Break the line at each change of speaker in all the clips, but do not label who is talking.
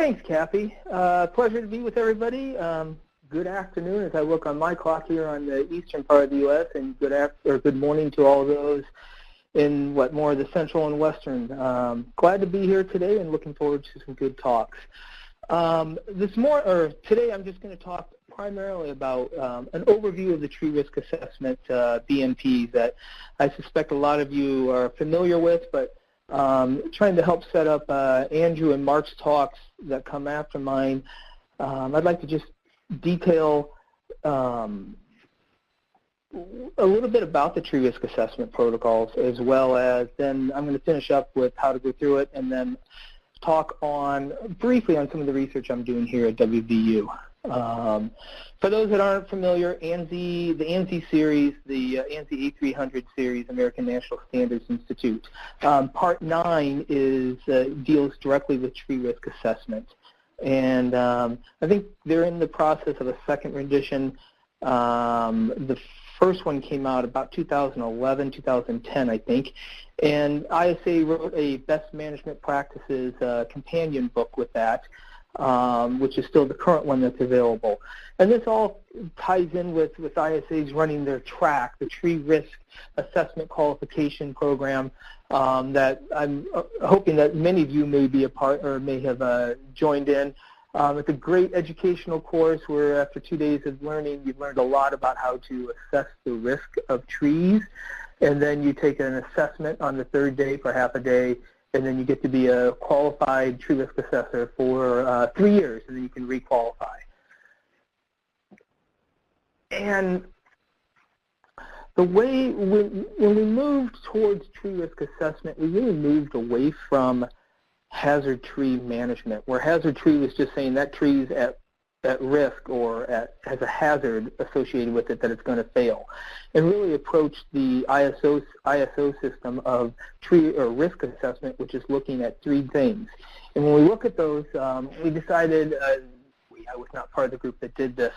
Thanks, Kathy. Pleasure to be with everybody. Good afternoon as I look on my clock here on the eastern part of the U.S., and good morning to all those in more of the central and western. Glad to be here today and looking forward to some good talks. Today I'm just going to talk primarily about an overview of the tree risk assessment BMPs that I suspect a lot of you are familiar with, but trying to help set up Andrew and Mark's talks that come after mine. I'd like to just detail a little bit about the tree risk assessment protocols, as well as then I'm going to finish up with how to go through it, and then talk briefly on some of the research I'm doing here at WVU. For those that aren't familiar, the ANSI series, the ANSI A300 series, American National Standards Institute, Part 9 deals directly with tree risk assessment. And I think they're in the process of a second rendition. The first one came out about 2011, 2010, I think. And ISA wrote a best management practices companion book with that, which is still the current one that's available. And this all ties in with ISA's running their TRAC, the Tree Risk Assessment Qualification Program, that I'm hoping that many of you may be a part or may have joined in. It's a great educational course where after 2 days of learning, you've learned a lot about how to assess the risk of trees, and then you take an assessment on the third day for half a day, and then you get to be a qualified tree risk assessor for 3 years, and then you can requalify. And the way, when we moved towards tree risk assessment, we really moved away from hazard tree management, where hazard tree was just saying that tree's at risk or has a hazard associated with it that it's going to fail, and really approached the ISO system of tree or risk assessment, which is looking at 3 things. And when we look at those, we decided, I was not part of the group that did this,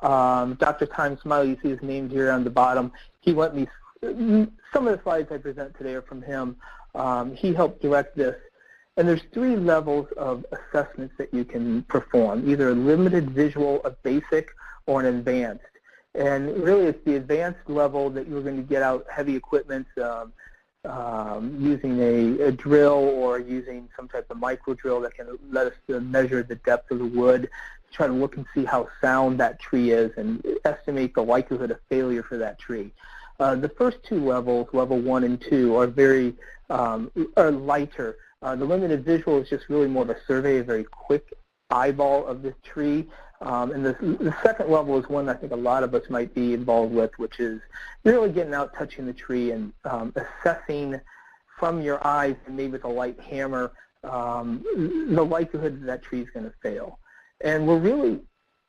Dr. Time Smiley, you see his name here on the bottom, he lent me, some of the slides I present today are from him. He helped direct this. And there's 3 levels of assessments that you can perform, either a limited visual, a basic, or an advanced. And really it's the advanced level that you're going to get out heavy equipment using a drill or using some type of micro drill that can let us measure the depth of the wood, try to look and see how sound that tree is and estimate the likelihood of failure for that tree. The first 2 levels, level 1 and 2, are very are lighter. The limited visual is just really more of a survey, a very quick eyeball of this tree. And the second level is one I think a lot of us might be involved with, which is really getting out, touching the tree, and assessing from your eyes and maybe with a light hammer the likelihood that tree is going to fail. And we're really,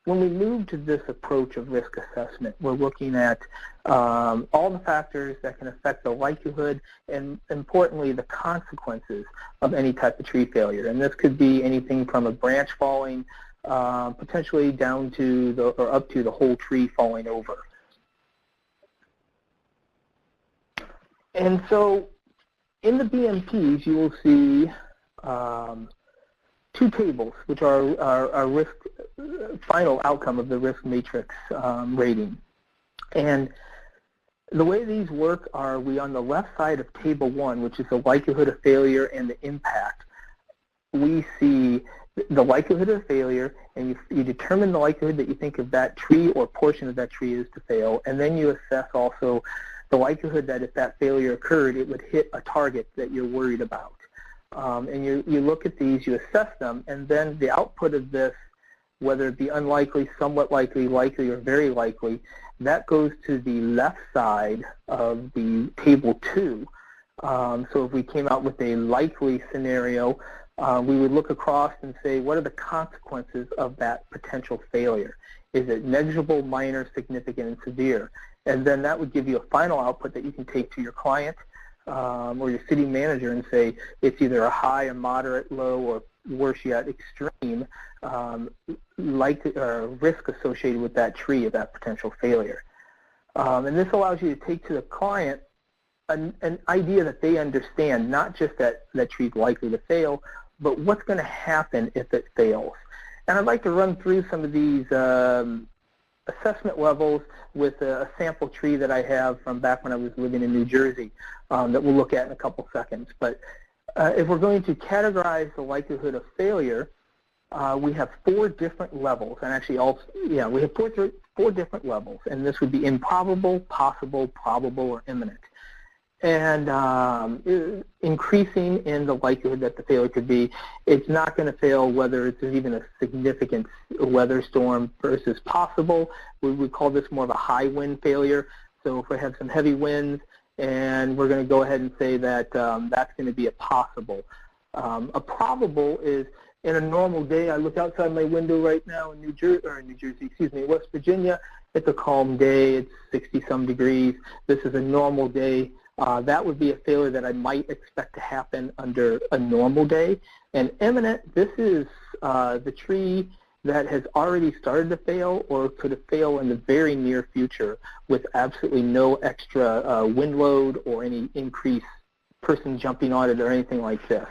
when we move to this approach of risk assessment, we're looking at all the factors that can affect the likelihood and, importantly, the consequences of any type of tree failure. And this could be anything from a branch falling, potentially down to or up to the whole tree falling over. And so in the BMPs, you will see 2 tables, which are our risk final outcome of the risk matrix rating. And the way these work are, we on the left side of table 1, which is the likelihood of failure and the impact, we see the likelihood of failure, and you determine the likelihood that you think of that tree or portion of that tree is to fail, and then you assess also the likelihood that if that failure occurred, it would hit a target that you're worried about. And you look at these, you assess them, and then the output of this, whether it be unlikely, somewhat likely, likely, or very likely, that goes to the left side of the table 2. So if we came out with a likely scenario, we would look across and say, what are the consequences of that potential failure? Is it negligible, minor, significant, and severe? And then that would give you a final output that you can take to your client or your city manager and say it's either a high, a moderate, low, or worse yet, extreme risk associated with that tree of that potential failure. And this allows you to take to the client an idea that they understand, not just that that tree is likely to fail, but what's going to happen if it fails? And I'd like to run through some of these assessment levels with a sample tree that I have from back when I was living in New Jersey that we'll look at in a couple seconds. But if we're going to categorize the likelihood of failure, we have 4 different levels, and actually we have four different levels, and this would be improbable, possible, probable, or imminent. And increasing in the likelihood that the failure could be, it's not going to fail whether it's even a significant weather storm versus possible. We would call this more of a high wind failure. So if we have some heavy winds, and we're going to go ahead and say that that's going to be a possible. A probable is, in a normal day, I look outside my window right now in West Virginia. It's a calm day. It's 60-some degrees. This is a normal day. That would be a failure that I might expect to happen under a normal day. And imminent, this is the tree that has already started to fail or could fail in the very near future with absolutely no extra wind load or any increased person jumping on it or anything like this.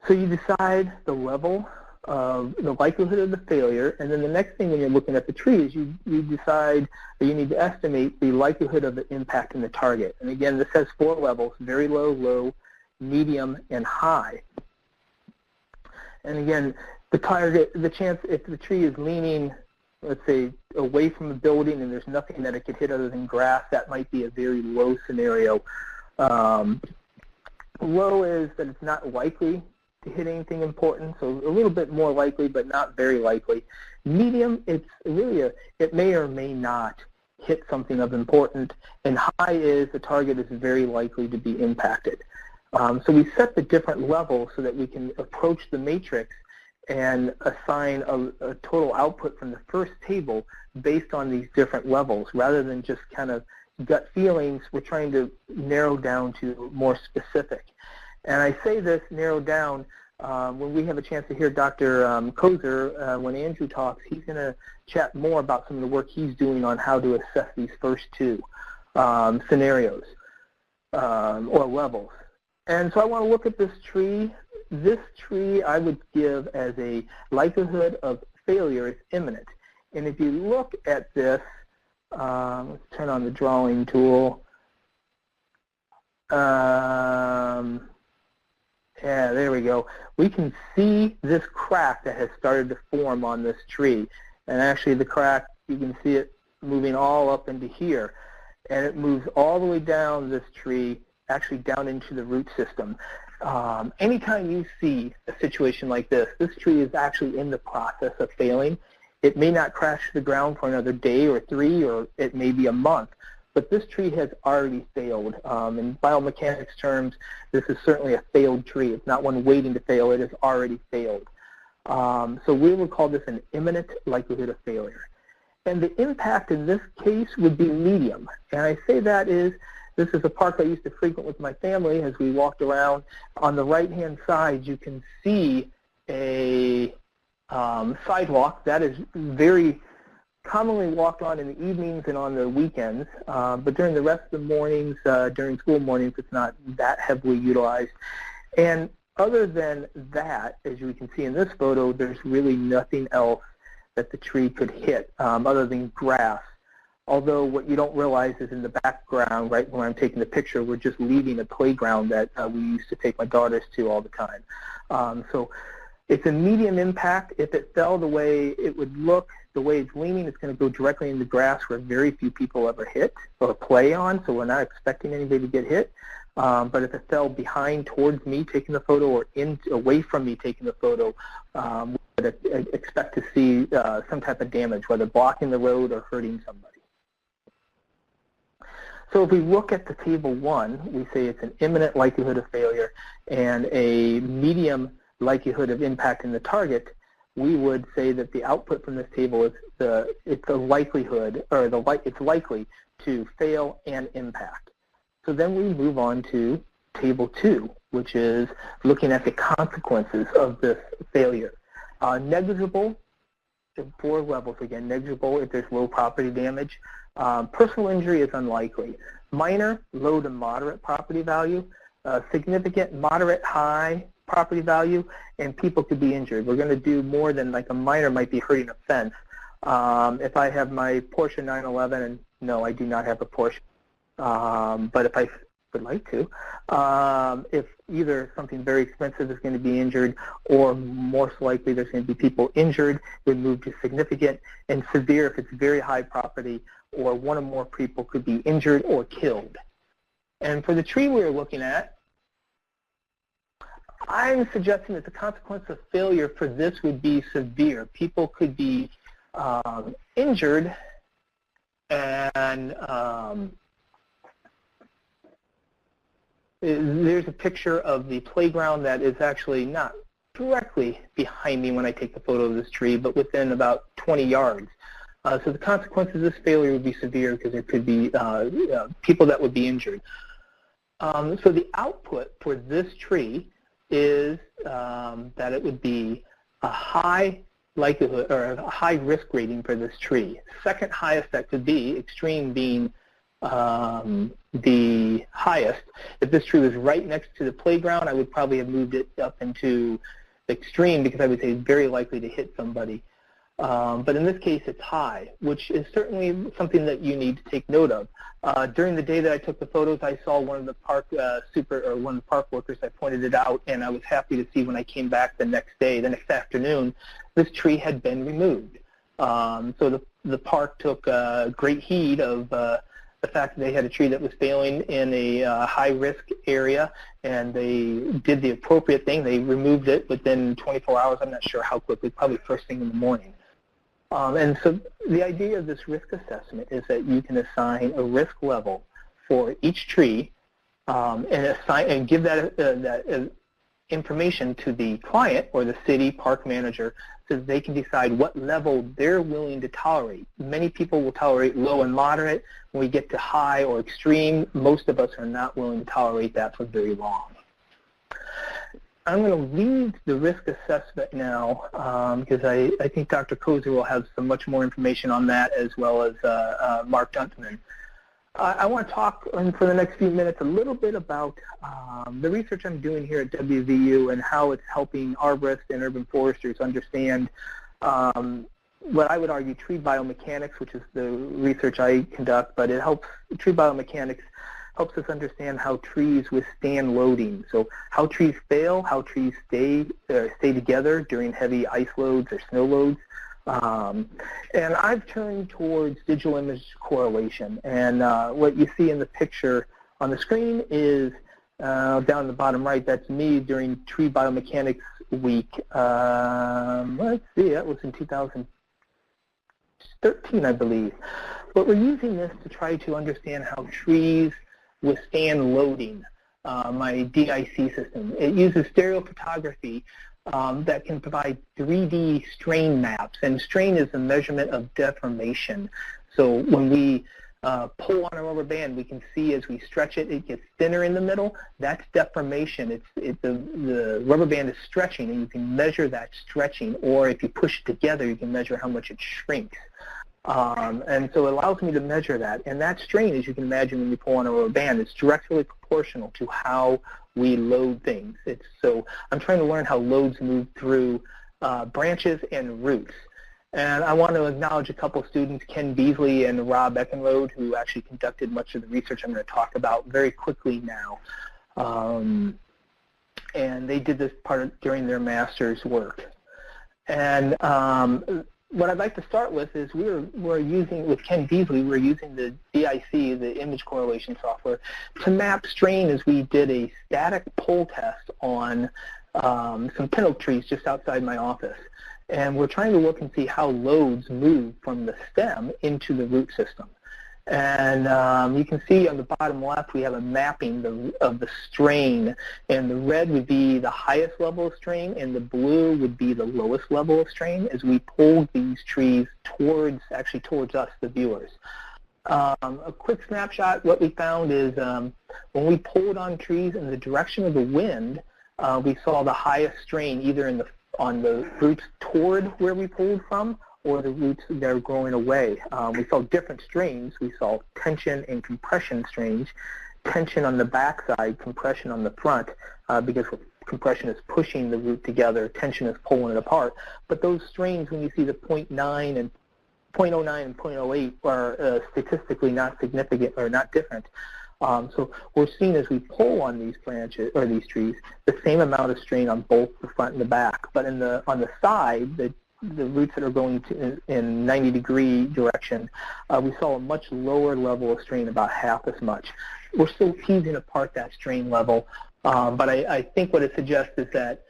So you decide the level of the likelihood of the failure, and then the next thing when you're looking at the tree is you decide, or you need to estimate the likelihood of the impact in the target. And again, this has 4 levels: very low, low, medium, and high. And again, the target, the chance if the tree is leaning, let's say, away from a building and there's nothing that it could hit other than grass, that might be a very low scenario. Low is that it's not likely to hit anything important, so a little bit more likely, but not very likely. Medium, it's really it may or may not hit something of importance, and high is the target is very likely to be impacted. So we set the different levels so that we can approach the matrix and assign a total output from the first table based on these different levels, rather than just kind of gut feelings. We're trying to narrow down to more specific. And I say this, narrow down, when we have a chance to hear Dr. Koeser, when Andrew talks, he's going to chat more about some of the work he's doing on how to assess these first 2 scenarios or levels. And so I want to look at this tree. This tree I would give as a likelihood of failure is imminent. And if you look at this, let's turn on the drawing tool. Yeah, there we go. We can see this crack that has started to form on this tree. And actually the crack, you can see it moving all up into here. And it moves all the way down this tree, actually down into the root system. Anytime you see a situation like this tree is actually in the process of failing. It may not crash to the ground for another day or 3, or it may be a month. But this tree has already failed. In biomechanics terms, this is certainly a failed tree. It's not one waiting to fail. It has already failed. So we would call this an imminent likelihood of failure. And the impact in this case would be medium. And I say that is, this is a park I used to frequent with my family as we walked around. On the right-hand side, you can see a sidewalk that is very commonly walked on in the evenings and on the weekends, but during the rest of the mornings, during school mornings, it's not that heavily utilized. And other than that, as you can see in this photo, there's really nothing else that the tree could hit other than grass. Although what you don't realize is in the background, right where I'm taking the picture, we're just leaving a playground that we used to take my daughters to all the time. So it's a medium impact. If it fell the way it would look, the way it's leaning, it's going to go directly into grass where very few people ever hit or play on, so we're not expecting anybody to get hit. But if it fell behind towards me taking the photo or away from me taking the photo, we would expect to see some type of damage, whether blocking the road or hurting somebody. So if we look at the table 1, we say it's an imminent likelihood of failure and a medium likelihood of impact in the target. We would say that the output from this table is it's a likelihood, or it's likely to fail and impact. So then we move on to table 2, which is looking at the consequences of this failure. Negligible, 4 levels again. Negligible if there's low property damage. Personal injury is unlikely. Minor, low to moderate property value. significant, moderate, high property value, and people could be injured. We're going to do more than like a minor might be hurting a fence. If I have my Porsche 911, and no, I do not have a Porsche, but if I would like to, if either something very expensive is going to be injured, or most likely there's going to be people injured, we move to significant, and severe if it's very high property, or one or more people could be injured or killed. And for the tree we're looking at, I'm suggesting that the consequence of failure for this would be severe. People could be injured, and there's a picture of the playground that is actually not directly behind me when I take the photo of this tree, but within about 20 yards. So the consequences of this failure would be severe because there could be people that would be injured. So the output for this tree is that it would be a high likelihood or a high risk rating for this tree. Second highest that could be, extreme being the highest. If this tree was right next to the playground, I would probably have moved it up into extreme because I would say it's very likely to hit somebody. But in this case, it's high, which is certainly something that you need to take note of. During the day that I took the photos, I saw one of the park one of the park workers. I pointed it out, and I was happy to see when I came back the next day, the next afternoon, this tree had been removed. So the park took great heed of the fact that they had a tree that was failing in a high-risk area, and they did the appropriate thing. They removed it within 24 hours. I'm not sure how quickly, probably first thing in the morning. And so the idea of this risk assessment is that you can assign a risk level for each tree and give that information to the client or the city park manager so that they can decide what level they're willing to tolerate. Many people will tolerate low and moderate. When we get to high or extreme, most of us are not willing to tolerate that for very long. I'm going to leave the risk assessment now because I think Dr. Koeser will have some much more information on that, as well as Mark Duntemann. I want to talk for the next few minutes a little bit about the research I'm doing here at WVU and how it's helping arborists and urban foresters understand what I would argue tree biomechanics, which is the research I conduct, but it helps, tree biomechanics helps us understand how trees withstand loading. So how trees fail, how trees stay together during heavy ice loads or snow loads. And I've turned towards digital image correlation. And what you see in the picture on the screen is down in the bottom right, that's me during Tree Biomechanics Week. Let's see, that was in 2013, I believe. But we're using this to try to understand how trees withstand loading, my DIC system. It uses stereophotography that can provide 3D strain maps, and strain is a measurement of deformation. So when we pull on a rubber band, we can see as we stretch it, it gets thinner in the middle. That's deformation. The rubber band is stretching, and you can measure that stretching, or if you push it together, you can measure how much it shrinks. And so it allows me to measure that. And that strain, as you can imagine when you pull on a rubber band, is directly proportional to how we load things. So I'm trying to learn how loads move through branches and roots. And I want to acknowledge a couple of students, Ken Beasley and Rob Eckenrode, who actually conducted much of the research I'm going to talk about very quickly now. And they did this part during their master's work. And what I'd like to start with is we're using, with Ken Beasley, we're using the DIC, the image correlation software, to map strain as we did a static pole test on some pin oak trees just outside my office. And we're trying to look and see how loads move from the stem into the root system. And you can see on the bottom left we have a mapping of the strain, and the red would be the highest level of strain and the blue would be the lowest level of strain as we pulled these trees towards us, the viewers. A quick snapshot, what we found is when we pulled on trees in the direction of the wind, we saw the highest strain either on the roots toward where we pulled from, or the roots that are growing away. We saw different strains. We saw tension and compression strains, tension on the backside, compression on the front, because compression is pushing the root together, tension is pulling it apart. But those strains, when you see the 0.9 and 0.09 and 0.08 are statistically not significant or not different. So we're seeing as we pull on these branches or these trees the same amount of strain on both the front and the back. But on the side, the roots that are going in 90-degree direction, we saw a much lower level of strain, about half as much. We're still teasing apart that strain level, but I think what it suggests is that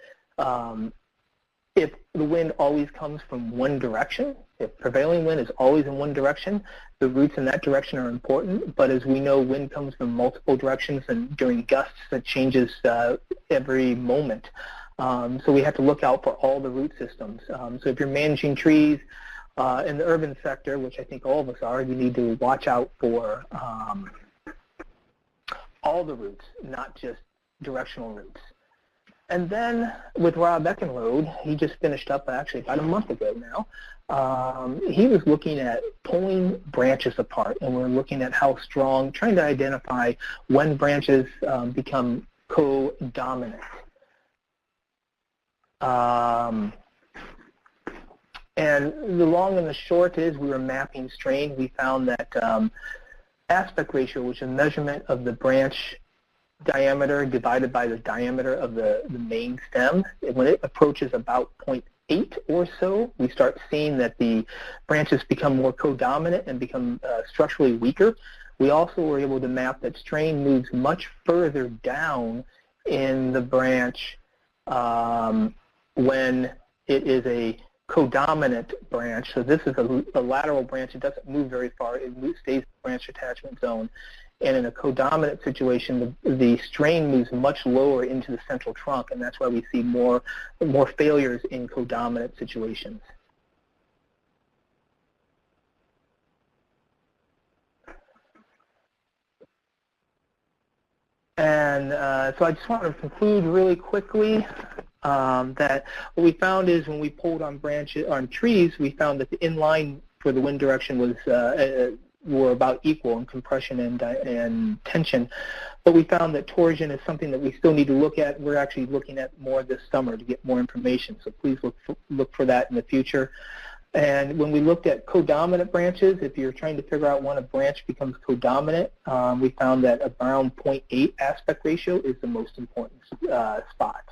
if the wind always comes from one direction, if prevailing wind is always in one direction, the roots in that direction are important. But as we know, wind comes from multiple directions, and during gusts it changes every moment. So we have to look out for all the root systems. So if you're managing trees in the urban sector, which I think all of us are, you need to watch out for all the roots, not just directional roots. And then with Rob Eckenrode, he just finished up actually about a month ago now. He was looking at pulling branches apart, and we're looking at how strong, trying to identify when branches become co-dominant. And the long and the short is we were mapping strain. We found that aspect ratio, which is a measurement of the branch diameter divided by the diameter of the main stem, when it approaches about 0.8 or so, we start seeing that the branches become more co-dominant and become structurally weaker. We also were able to map that strain moves much further down in the branch when it is a co-dominant branch. So this is a lateral branch. It doesn't move very far. It stays in the branch attachment zone. And in a co-dominant situation, the strain moves much lower into the central trunk, and that's why we see more failures in co-dominant situations. And so I just want to conclude really quickly that what we found is when we pulled on trees, we found that the inline for the wind direction was were about equal in compression and tension. But we found that torsion is something that we still need to look at. We're actually looking at more this summer to get more information. So please look for that in the future. And when we looked at co-dominant branches, if you're trying to figure out when a branch becomes co-dominant, we found that around 0.8 aspect ratio is the most important spot.